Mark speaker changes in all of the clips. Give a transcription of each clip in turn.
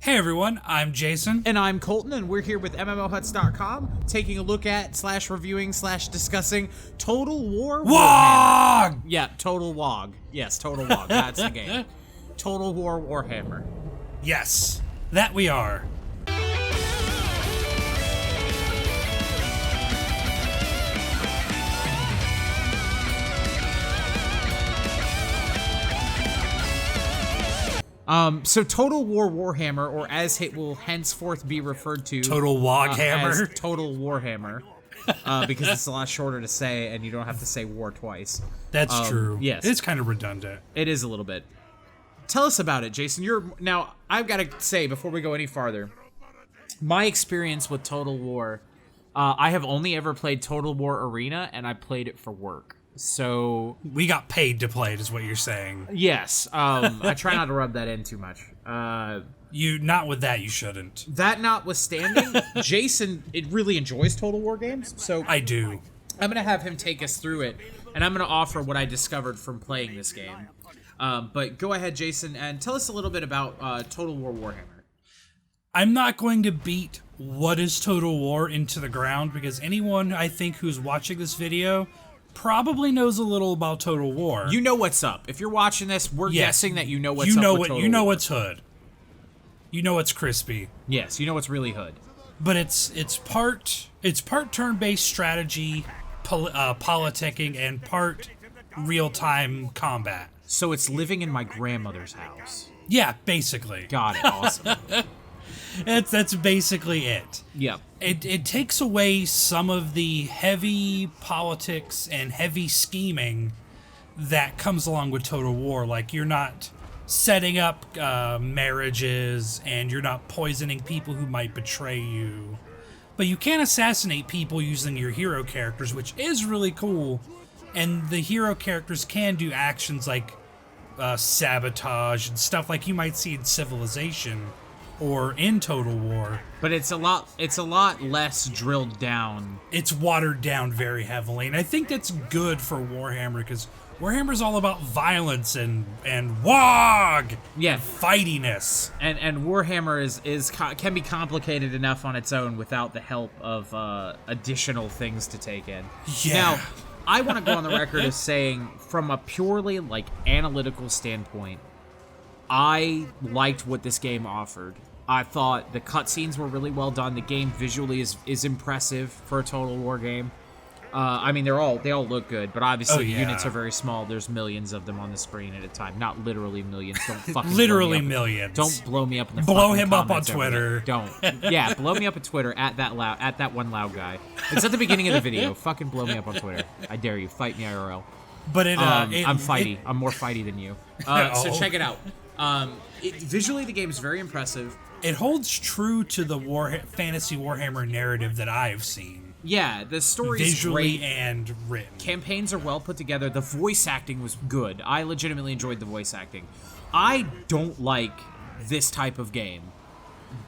Speaker 1: Hey everyone, I'm Jason.
Speaker 2: And I'm Colton, and we're here with MMOHuts.com, taking a look at / reviewing / discussing Total War
Speaker 1: WoG!
Speaker 2: Yeah, Total WoG. Yes, Total WoG. That's the game. Total War Warhammer.
Speaker 1: Yes, that we are.
Speaker 2: So Total War Warhammer, or as it will henceforth be referred to,
Speaker 1: Total WoGhammer.
Speaker 2: as Total Warhammer, because it's a lot shorter to say, and you don't have to say war twice.
Speaker 1: That's true.
Speaker 2: Yes.
Speaker 1: It's kind of redundant.
Speaker 2: It is a little bit. Tell us about it, Jason. Now, I've got to say, before we go any farther, my experience with Total War, I have only ever played Total War Arena, and I played it for work. So
Speaker 1: We got paid to play it, is what you're saying.
Speaker 2: yes, I try not to rub that in too much.
Speaker 1: Not with that, you shouldn't.
Speaker 2: That notwithstanding, Jason, it really enjoys Total War games, so
Speaker 1: I do.
Speaker 2: I'm going to have him take us through it, and I'm going to offer what I discovered from playing this game. But go ahead, Jason, and tell us a little bit about Total War Warhammer.
Speaker 1: I'm not going to beat what is Total War into the ground, because anyone, I think, who's watching this video probably knows a little about Total War.
Speaker 2: You know what's up. If you're watching this, we're guessing that you know what's up with Total
Speaker 1: You know
Speaker 2: War.
Speaker 1: what's hood. You know what's crispy.
Speaker 2: Yes, you know what's really hood.
Speaker 1: But it's part turn-based strategy, politicking, and part real-time combat.
Speaker 2: So it's living in my grandmother's house.
Speaker 1: Yeah, basically.
Speaker 2: Got it. Awesome.
Speaker 1: That's basically it.
Speaker 2: Yep.
Speaker 1: It takes away some of the heavy politics and heavy scheming that comes along with Total War. Like, you're not setting up marriages, and you're not poisoning people who might betray you. But you can assassinate people using your hero characters, which is really cool. And the hero characters can do actions like sabotage and stuff like you might see in Civilization or in Total War.
Speaker 2: But it's a lot less drilled down.
Speaker 1: It's watered down very heavily, and I think that's good for Warhammer, because Warhammer's all about violence and WoG,
Speaker 2: Yeah.
Speaker 1: and fightiness.
Speaker 2: And Warhammer can be complicated enough on its own without the help of additional things to take in.
Speaker 1: Yeah.
Speaker 2: Now, I want to go on the record as saying, from a purely analytical standpoint, I liked what this game offered. I thought the cutscenes were really well done. The game visually is impressive for a Total War game. I mean, they all look good, but obviously the units are very small. There's millions of them on the screen at a time. Not literally millions. Don't fucking
Speaker 1: Literally
Speaker 2: blow me up.
Speaker 1: millions.
Speaker 2: Don't blow me up in the
Speaker 1: Blow
Speaker 2: fucking
Speaker 1: him up on
Speaker 2: comments over
Speaker 1: Twitter.
Speaker 2: there. Don't. Yeah, blow me up on Twitter at that one loud guy. It's at the beginning of the video. Fucking blow me up on Twitter. I dare you. Fight me IRL.
Speaker 1: But
Speaker 2: I'm fighty. I'm more fighty than you. So
Speaker 1: Oh.
Speaker 2: check it out. Visually, the game is very impressive.
Speaker 1: it holds true to the fantasy Warhammer narrative that I've seen.
Speaker 2: Yeah, the story is
Speaker 1: Visually
Speaker 2: great.
Speaker 1: and written.
Speaker 2: Campaigns are well put together. The voice acting was good. I legitimately enjoyed the voice acting. I don't like this type of game.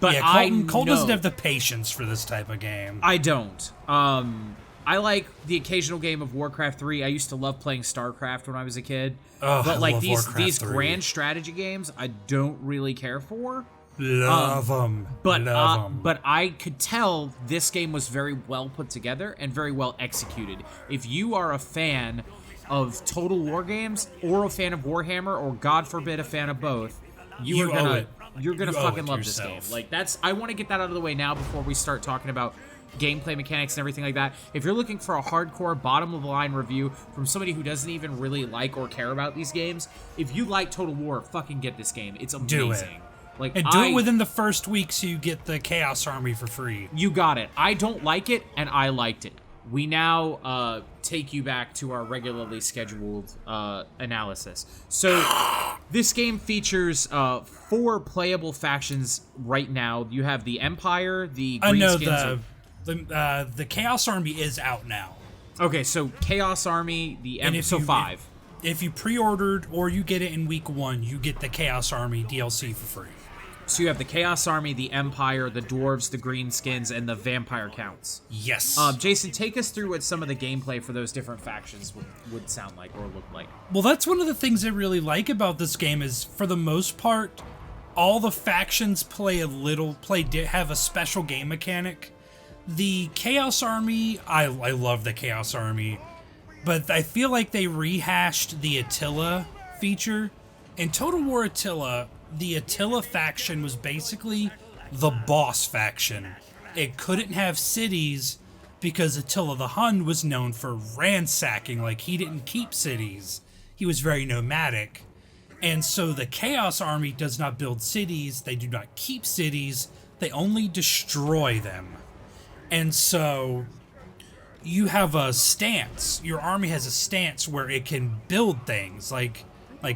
Speaker 2: But
Speaker 1: yeah, Colton doesn't have the patience for this type of game.
Speaker 2: I don't. I like the occasional game of Warcraft 3. I used to love playing StarCraft when I was a kid.
Speaker 1: Oh,
Speaker 2: but like
Speaker 1: I love
Speaker 2: these
Speaker 1: Warcraft 3.
Speaker 2: grand strategy games, I don't really care for.
Speaker 1: Love them.
Speaker 2: But I could tell this game was very well put together and very well executed. If you are a fan of Total War games, or a fan of Warhammer, or God forbid a fan of both, you're gonna fucking love this game. Like I want to get that out of the way now before we start talking about gameplay mechanics and everything like that. If you're looking for a hardcore bottom of the line review from somebody who doesn't even really like or care about these games, if you like Total War, fucking get this game. It's amazing.
Speaker 1: Do it.
Speaker 2: Like,
Speaker 1: and do it within the first week so you get the Chaos Army for free.
Speaker 2: You got it. I don't like it, and I liked it. We now take you back to our regularly scheduled analysis. So this game features 4 playable factions right now. You have the Empire, the Greenskins.
Speaker 1: The Chaos Army is out now.
Speaker 2: Okay, so Chaos Army, so 5.
Speaker 1: If you pre-ordered or you get it in week 1, you get the Chaos Army DLC for free.
Speaker 2: So you have the Chaos Army, the Empire, the Dwarves, the Greenskins, and the Vampire Counts.
Speaker 1: Yes.
Speaker 2: Jason, take us through what some of the gameplay for those different factions would sound like or look like.
Speaker 1: Well, that's one of the things I really like about this game is, for the most part, all the factions have a special game mechanic. The Chaos Army, I love the Chaos Army, but I feel like they rehashed the Attila feature. In Total War Attila, the Attila faction was basically the boss faction. It couldn't have cities because Attila the Hun was known for ransacking, like he didn't keep cities. He was very nomadic. And so the Chaos Army does not build cities, they do not keep cities, they only destroy them. And so you have a stance, your army has a stance where it can build things like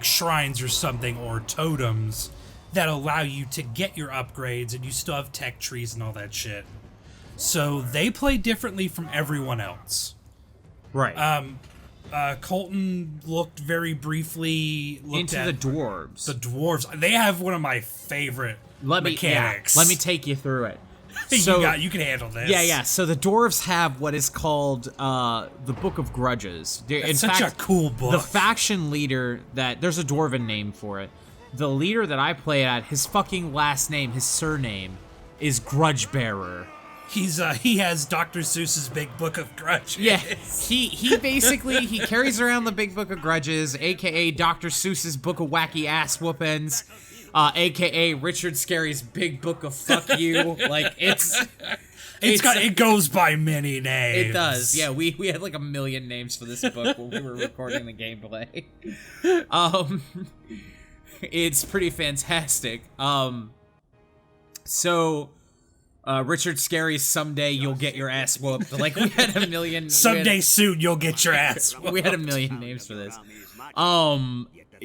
Speaker 1: shrines or something, or totems that allow you to get your upgrades, and you still have tech trees and all that shit. So they play differently from everyone else.
Speaker 2: Right.
Speaker 1: Colton looked very briefly
Speaker 2: into the dwarves.
Speaker 1: The dwarves. They have one of my favorite mechanics.
Speaker 2: Let me take you through it.
Speaker 1: So you can handle this.
Speaker 2: Yeah. So the dwarves have what is called the Book of Grudges.
Speaker 1: It's such a cool book.
Speaker 2: The faction leader there's a dwarven name for it. The leader that I play at, his fucking last name, his surname, is Grudgebearer.
Speaker 1: He has Dr. Seuss's Big Book of Grudges.
Speaker 2: Yeah, he basically he carries around the Big Book of Grudges, aka Dr. Seuss's Book of Wacky Ass Whoopins, aka Richard Scarry's Big Book of Fuck You. Like
Speaker 1: it goes by many names.
Speaker 2: It does. Yeah, we had like a million names for this book when we were recording the gameplay. It's pretty fantastic. Richard Scarry's Someday You'll Get Your Ass Whooped. Like, we had a million...
Speaker 1: Soon you'll get your ass whooped.
Speaker 2: We had a million names for this.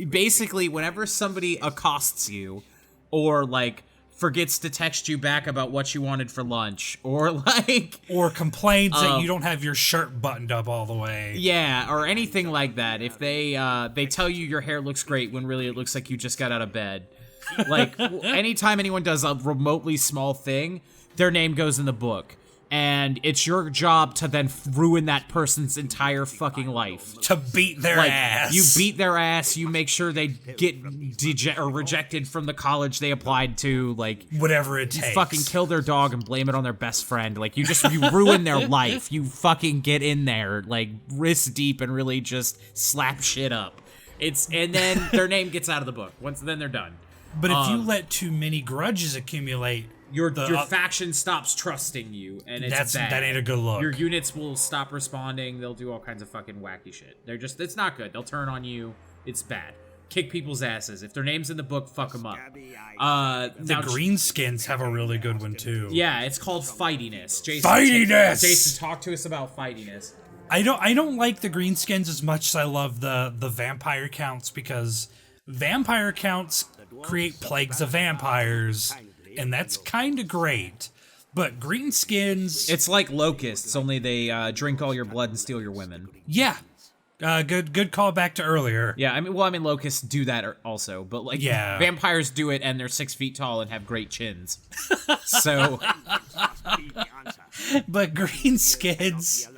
Speaker 2: Basically, whenever somebody accosts you, or, like, forgets to text you back about what you wanted for lunch, or, like...
Speaker 1: Or complains that you don't have your shirt buttoned up all the way.
Speaker 2: Yeah, or anything like that. If they tell you your hair looks great when really it looks like you just got out of bed. Like, anytime anyone does a remotely small thing, their name goes in the book. And it's your job to then ruin that person's entire fucking life.
Speaker 1: To beat their ass.
Speaker 2: You beat their ass, you make sure they get rejected from the college they applied to, like...
Speaker 1: Whatever it takes.
Speaker 2: You fucking kill their dog and blame it on their best friend. Like, you ruin their life. You fucking get in there, like, wrist deep and really just slap shit up. And then their name gets out of the book. Then they're done.
Speaker 1: But if you let too many grudges accumulate...
Speaker 2: Your faction stops trusting you, and it's bad.
Speaker 1: That ain't a good look.
Speaker 2: Your units will stop responding. They'll do all kinds of fucking wacky shit. It's not good. They'll turn on you. It's bad. Kick people's asses. If their name's in the book, fuck them up.
Speaker 1: The Greenskins have a really good one, too.
Speaker 2: Yeah, it's called Fightiness.
Speaker 1: Jason,
Speaker 2: talk to us about Fightiness.
Speaker 1: I don't like the Greenskins as much as I love the vampire counts, because vampire counts create plagues of vampires, and that's kind of great. But greenskins...
Speaker 2: It's like locusts, only they drink all your blood and steal your women.
Speaker 1: Yeah. Good call back to earlier.
Speaker 2: Yeah, I mean, locusts do that also, but like, vampires do it, and they're 6 feet tall and have great chins. So...
Speaker 1: But greenskins...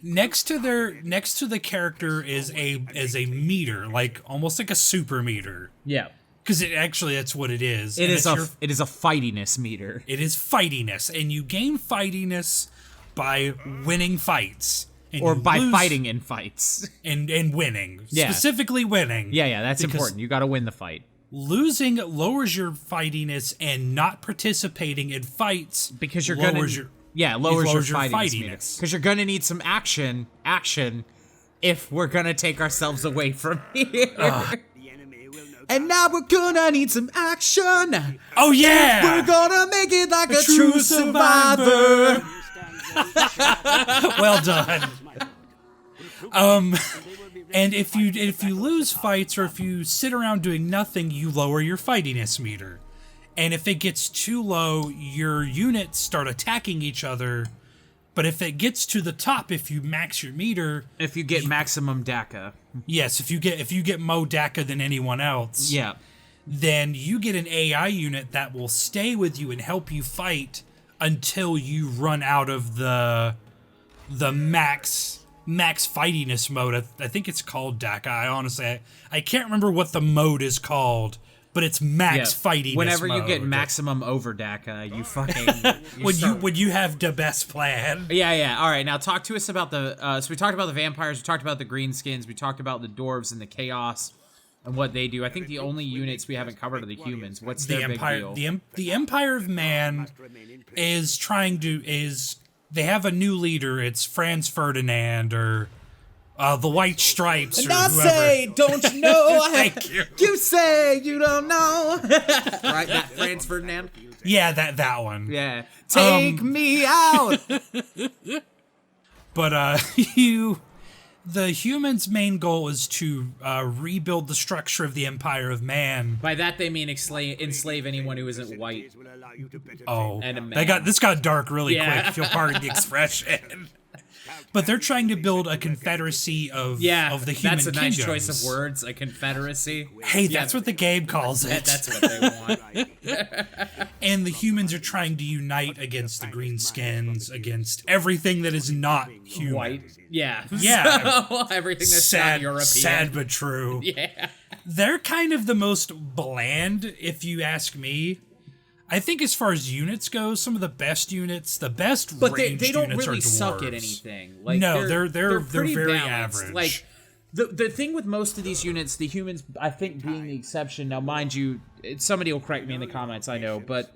Speaker 1: Next to the character is a meter, like almost like a super meter.
Speaker 2: Yeah.
Speaker 1: Because that's what it is.
Speaker 2: It is a fightiness meter.
Speaker 1: It is fightiness, and you gain fightiness by winning fights.
Speaker 2: Or by fighting in fights.
Speaker 1: And winning.
Speaker 2: Yeah. Specifically winning. Yeah, that's important. You gotta win the fight.
Speaker 1: Losing lowers your fightiness, and not participating in fights
Speaker 2: because you're lowers your fightiness. Because you're gonna need some action if we're gonna take ourselves away from here. And now we're gonna need some action.
Speaker 1: Oh yeah!
Speaker 2: We're gonna make it like a true survivor.
Speaker 1: Well done. And if you lose fights, or if you sit around doing nothing, you lower your fightiness meter. And if it gets too low, your units start attacking each other. But if it gets to the top, if you max your meter...
Speaker 2: If you get maximum DACA.
Speaker 1: Yes, if you get more DACA than anyone else...
Speaker 2: Yeah.
Speaker 1: Then you get an AI unit that will stay with you and help you fight until you run out of the max fightiness mode. I think it's called DACA. I can't remember what the mode is called. but it's max fighting.
Speaker 2: Whenever
Speaker 1: mode.
Speaker 2: you get maximum overdeck, you fucking
Speaker 1: when you have the best plan.
Speaker 2: Yeah. All right, now talk to us about the. So we talked about the vampires, we talked about the greenskins, we talked about the dwarves and the chaos and what they do. I think the only units we haven't covered are the humans. What's their big deal?
Speaker 1: The Empire of Man is they have a new leader. It's Franz Ferdinand or the White Stripes.
Speaker 2: And
Speaker 1: or
Speaker 2: I
Speaker 1: whoever.
Speaker 2: say, don't you know?
Speaker 1: Thank you.
Speaker 2: You say you don't know. Right, that Franz Ferdinand?
Speaker 1: Yeah, that one.
Speaker 2: Yeah. Take me out.
Speaker 1: But the humans' main goal is to rebuild the structure of the Empire of Man.
Speaker 2: By that they mean enslave anyone who isn't white.
Speaker 1: Oh,
Speaker 2: And a man.
Speaker 1: this got dark really quick, if you'll pardon the expression. But they're trying to build a confederacy of the human
Speaker 2: that's a nice
Speaker 1: kingdoms.
Speaker 2: choice of words, a confederacy.
Speaker 1: Hey, that's what the game calls it.
Speaker 2: That's what they want.
Speaker 1: And the humans are trying to unite against the greenskins, against everything that is not human.
Speaker 2: White. Yeah.
Speaker 1: Yeah.
Speaker 2: So, everything that's not European.
Speaker 1: Sad but true.
Speaker 2: Yeah.
Speaker 1: They're kind of the most bland, if you ask me. I think as far as units go, some of the best units, the best
Speaker 2: But
Speaker 1: ranged
Speaker 2: they don't
Speaker 1: units
Speaker 2: really
Speaker 1: are
Speaker 2: suck
Speaker 1: dwarves.
Speaker 2: at anything. Like,
Speaker 1: No, they're
Speaker 2: pretty
Speaker 1: very
Speaker 2: balanced.
Speaker 1: average.
Speaker 2: Like the thing with most of these units, the humans, I think, being the exception. Now, mind you, somebody will correct me in the comments. I know, but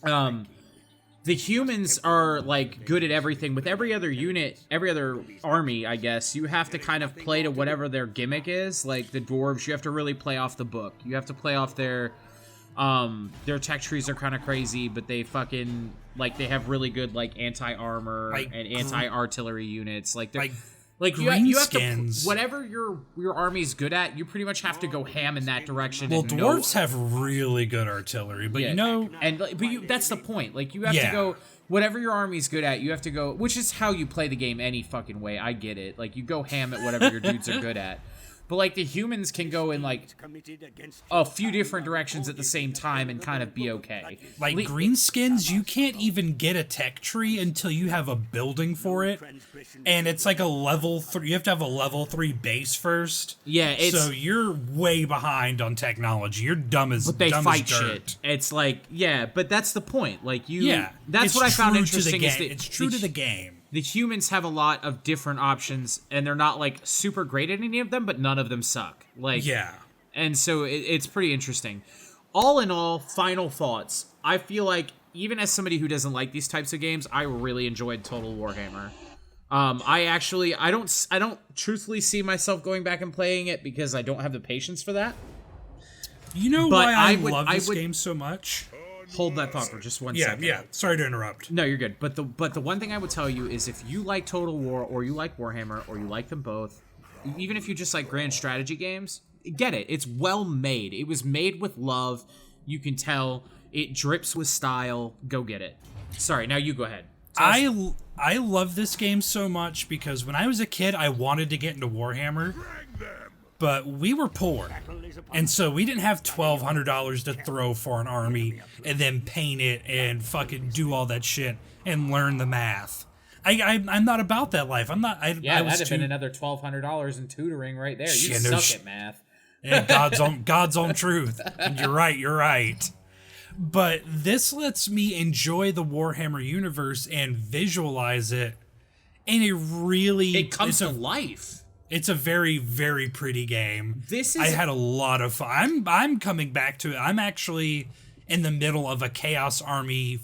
Speaker 2: the humans are like good at everything. With every other unit, every other army, I guess, you have to kind of play to whatever their gimmick is. Like the dwarves, you have to really play off the book. You have to play off their tech trees are kind of crazy, but they fucking like they have really good like anti-armor and anti-artillery units. Like they're like you have to whatever your army's good at, you pretty much have to go ham in that direction.
Speaker 1: Well, dwarves have really good artillery, but
Speaker 2: that's the point. Like you have to go whatever your army's good at. You have to go, which is how you play the game any fucking way. I get it. Like you go ham at whatever your dudes are good at. But, like, the humans can go in, like, a few different directions at the same time and kind of be okay.
Speaker 1: Like, greenskins, you can't even get a tech tree until you have a building for it. And it's like a level 3. You have to have a level 3 base first.
Speaker 2: Yeah,
Speaker 1: so you're way behind on technology. You're dumb as dirt.
Speaker 2: But they fight shit. It's like, yeah, but that's the point. Like, that's what I found interesting.
Speaker 1: It's true to the game.
Speaker 2: The humans have a lot of different options, and they're not, like, super great at any of them, but none of them suck. Like, and so it's pretty interesting. All in all, final thoughts. I feel like, even as somebody who doesn't like these types of games, I really enjoyed Total Warhammer. I don't truthfully see myself going back and playing it because I don't have the patience for that.
Speaker 1: You know why I love this game so much?
Speaker 2: Hold that thought for just one second.
Speaker 1: Yeah. Sorry to interrupt.
Speaker 2: No, you're good. But the one thing I would tell you is if you like Total War or you like Warhammer or you like them both, even if you just like grand strategy games, get it. It's well made. It was made with love. You can tell it drips with style. Go get it. Sorry, now you go ahead.
Speaker 1: I love this game so much because when I was a kid, I wanted to get into Warhammer. But we were poor, and so we didn't have $1,200 to throw for an army and then paint it and fucking do all that shit and learn the math. I'm not about that life. I'm not.
Speaker 2: That'd have been another $1,200 in tutoring right there. You suck at math.
Speaker 1: Yeah, God's own truth. And you're right. But this lets me enjoy the Warhammer universe and visualize it in a really.
Speaker 2: It comes to life.
Speaker 1: It's a very, very pretty game. I had a lot of fun. I'm coming back to it. I'm actually in the middle of a Chaos Army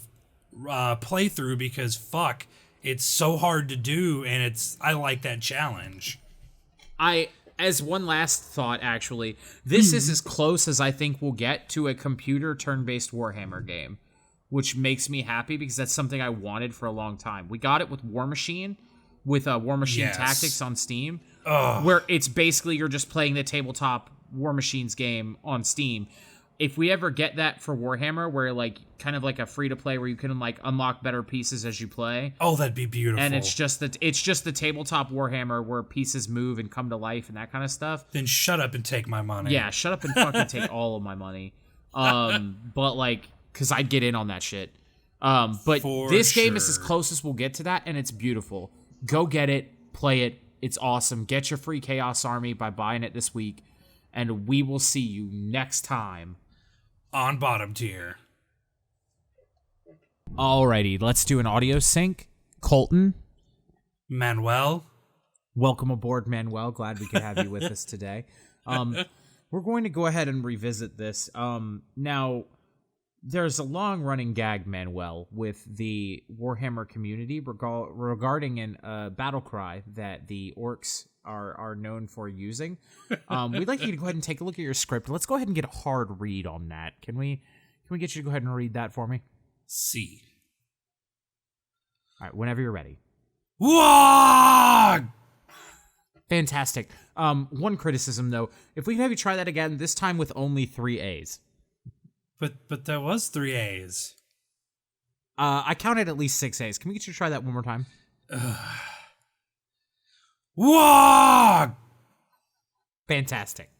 Speaker 1: playthrough because fuck, it's so hard to do, and I like that challenge.
Speaker 2: As one last thought, actually, this is as close as I think we'll get to a computer turn-based Warhammer game, which makes me happy because that's something I wanted for a long time. We got it with War Machine, Tactics on Steam. Where it's basically you're just playing the tabletop War Machines game on Steam. If we ever get that for Warhammer, where like kind of like a free to play where you can like unlock better pieces as you play.
Speaker 1: Oh, that'd be beautiful.
Speaker 2: And it's just the tabletop Warhammer where pieces move and come to life and that kind of stuff.
Speaker 1: Then shut up and take my money.
Speaker 2: Yeah, shut up and fucking take all of my money. But like, cause I'd get in on that shit. But this game is as close as we'll get to that, and it's beautiful. Go get it, play it. It's awesome. Get your free Chaos Army by buying it this week, and we will see you next time
Speaker 1: on bottom tier.
Speaker 2: Alrighty, let's do an audio sync. Colton.
Speaker 1: Manuel.
Speaker 2: Welcome aboard, Manuel. Glad we could have you with us today. We're going to go ahead and revisit this. Now, there's a long-running gag, Manuel, with the Warhammer community regarding a battle cry that the orcs are known for using. We'd like you to go ahead and take a look at your script. Let's go ahead and get a hard read on that. Can we get you to go ahead and read that for me?
Speaker 1: C.
Speaker 2: All right, whenever you're ready.
Speaker 1: Wah!
Speaker 2: Fantastic. One criticism, though. If we can have you try that again, this time with only 3 A's.
Speaker 1: But there was 3 A's.
Speaker 2: I counted at least 6 A's. Can we get you to try that one more time?
Speaker 1: Wah!
Speaker 2: Fantastic.